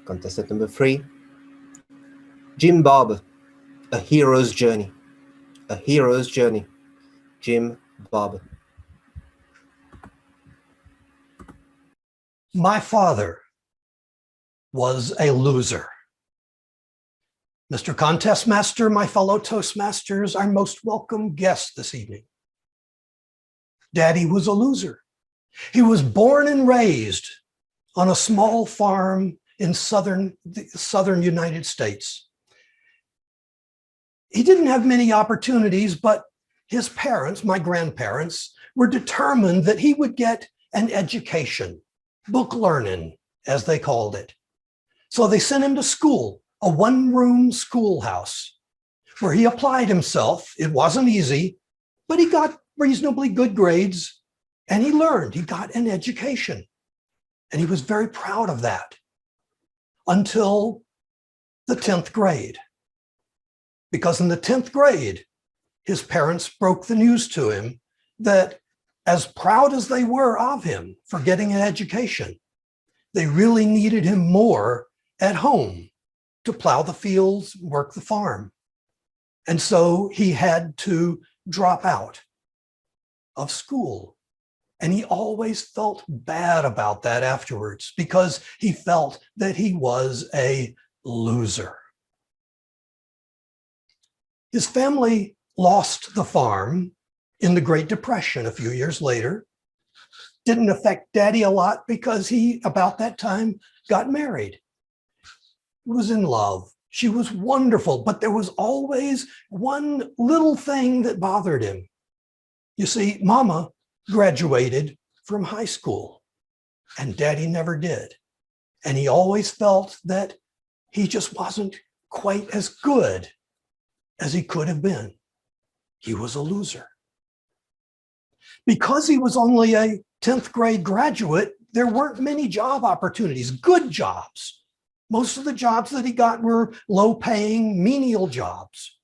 Contestant number 3, Jim Barber, A Hero's Journey. A Hero's Journey. Jim Barber. My father was a loser. Mr. Contest Master, my fellow Toastmasters, our most welcome guest this evening. Daddy was a loser. He was born and raised on a small farm in the southern United States. He didn't have many opportunities, but his parents, my grandparents, were determined that he would get an education, book learning, as they called it. So they sent him to school, a one-room schoolhouse, where he applied himself. It wasn't easy, but he got reasonably good grades, and he learned. He got an education, and he was very proud of that until the 10th grade. Because in the 10th grade, his parents broke the news to him that as proud as they were of him for getting an education, they really needed him more at home to plow the fields, work the farm. And so he had to drop out of school. And he always felt bad about that afterwards because he felt that he was a loser. His family lost the farm in the Great Depression a few years later. Didn't affect Daddy a lot because he, about that time, got married. He was in love. She was wonderful, but there was always one little thing that bothered him. You see, Mama graduated from high school and Daddy never did. And he always felt that he just wasn't quite as good as he could have been. He was a loser. Because he was only a 10th grade graduate, there weren't many job opportunities, good jobs. Most of the jobs that he got were low-paying, menial jobs.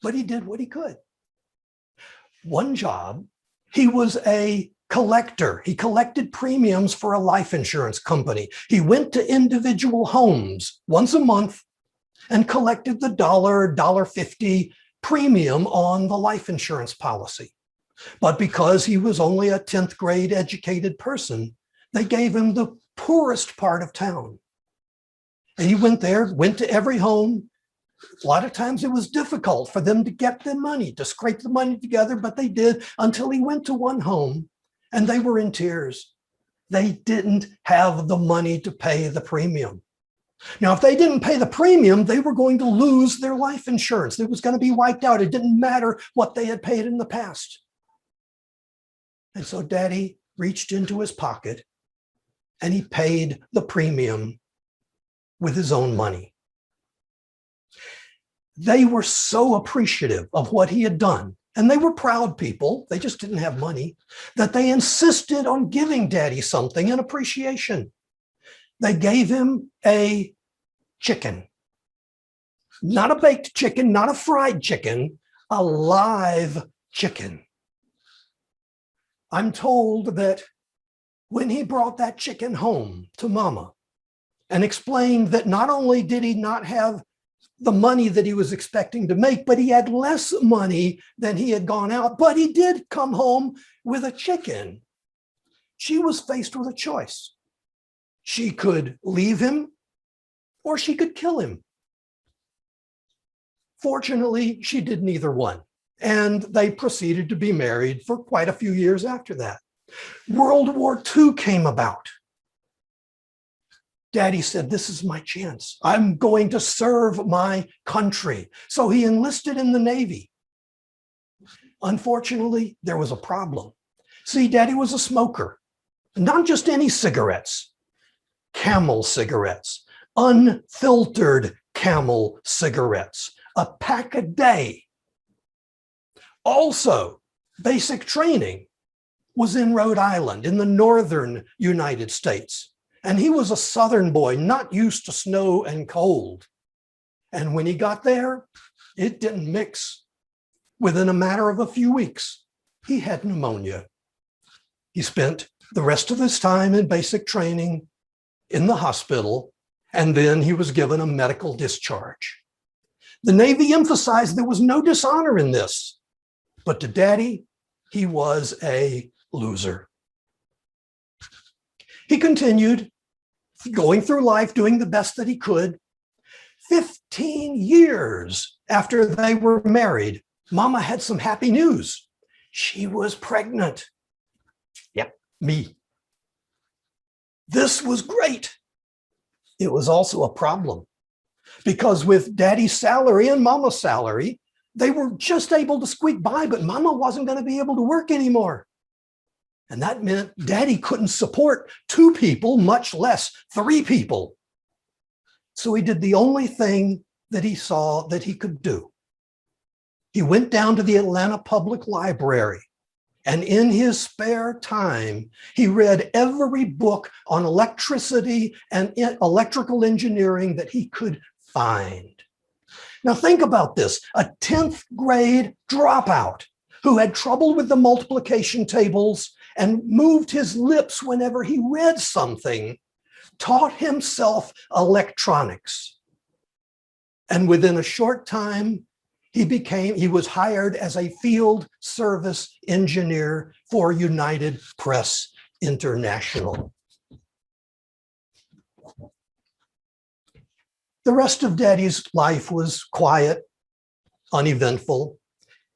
But he did what he could. One job, he was a collector. He collected premiums for a life insurance company. He went to individual homes once a month and collected the $1.50 premium on the life insurance policy. But because he was only a 10th grade educated person, they gave him the poorest part of town. And he went there, went to every home. A lot of times it was difficult for them to get the money, to scrape the money together, but they did until he went to one home and they were in tears. They didn't have the money to pay the premium. Now, if they didn't pay the premium, they were going to lose their life insurance. It was going to be wiped out. It didn't matter what they had paid in the past. And so Daddy reached into his pocket and he paid the premium with his own money. They were so appreciative of what he had done, and they were proud people, they just didn't have money, that they insisted on giving Daddy something in appreciation. They gave him a chicken, not a baked chicken, not a fried chicken, a live chicken. I'm told that when he brought that chicken home to Mama and explained that not only did he not have the money that he was expecting to make, but he had less money than he had gone out, but he did come home with a chicken, she was faced with a choice. She could leave him or she could kill him. Fortunately, she did neither one, and they proceeded to be married for quite a few years after that. World War II came about. Daddy said, this is my chance. I'm going to serve my country. So he enlisted in the Navy. Unfortunately, there was a problem. See, Daddy was a smoker, not just any cigarettes, Camel cigarettes, unfiltered Camel cigarettes, a pack a day. Also, basic training was in Rhode Island, in the northern United States. And he was a Southern boy, not used to snow and cold. And when he got there, it didn't mix. Within a matter of a few weeks, he had pneumonia. He spent the rest of his time in basic training in the hospital And then he was given a medical discharge. The Navy emphasized there was no dishonor in this, but to Daddy, he was a loser. He continued going through life, doing the best that he could. 15 years after they were married, Mama had some happy news. She was pregnant. Yep, me. This was great. It was also a problem because with Daddy's salary and Mama's salary, they were just able to squeak by, but Mama wasn't going to be able to work anymore. And that meant Daddy couldn't support 2 people, much less 3 people. So he did the only thing that he saw that he could do. He went down to the Atlanta Public Library, and in his spare time, he read every book on electricity and electrical engineering that he could find. Now think about this, a 10th grade dropout who had trouble with the multiplication tables and moved his lips whenever he read something, taught himself electronics. And within a short time, he was hired as a field service engineer for United Press International. The rest of Daddy's life was quiet, uneventful.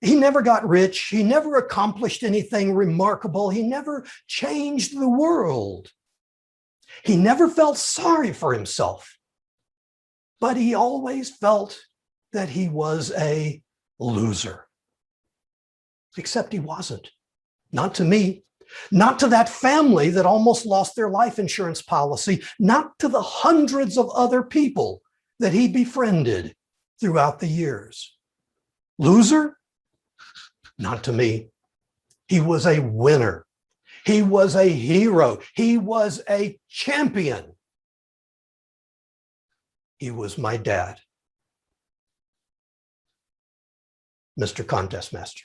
He never got rich. He never accomplished anything remarkable. He never changed the world. He never felt sorry for himself, but he always felt that he was a loser. Except he wasn't. Not to me, not to that family that almost lost their life insurance policy, not to the hundreds of other people that he befriended throughout the years. Loser? Not to me. He was a winner. He was a hero. He was a champion. He was my dad, Mr. Contest Master.